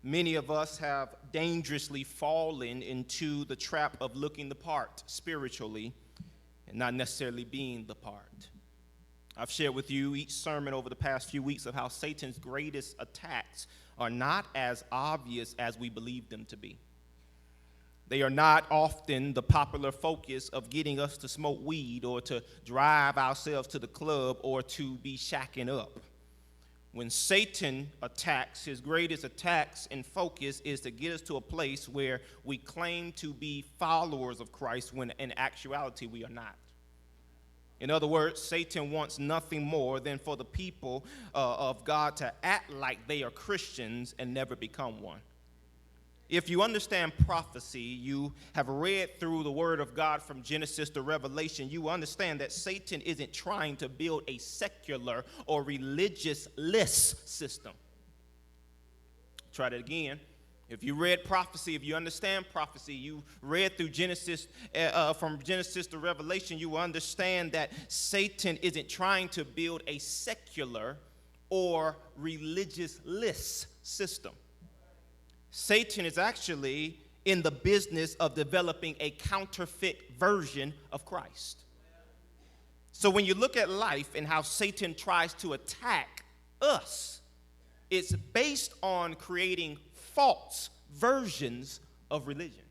Many of us have dangerously fallen into the trap of looking the part spiritually and not necessarily being the part. I've shared with you each sermon over the past few weeks of how Satan's greatest attacks are not as obvious as we believe them to be. They are not often the popular focus of getting us to smoke weed or to drive ourselves to the club or to be shacking up. When Satan attacks, his greatest attacks and focus is to get us to a place where we claim to be followers of Christ when in actuality we are not. In other words, Satan wants nothing more than for the people of God to act like they are Christians and never become one. If you understand prophecy, you have read through the Word of God from Genesis to Revelation, you understand that Satan isn't trying to build a secular or religious-less system. Try that again. If you read prophecy, if you understand prophecy, you read through Genesis, from Genesis to Revelation, you understand that Satan isn't trying to build a secular or religious-less system. Satan is actually in the business of developing a counterfeit version of Christ. So when you look at life and how Satan tries to attack us, it's based on creating false versions of religion.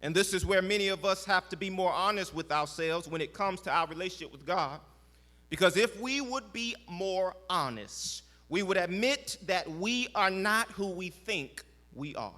And this is where many of us have to be more honest with ourselves when it comes to our relationship with God. Because if we would be more honest, we would admit that we are not who we think we are.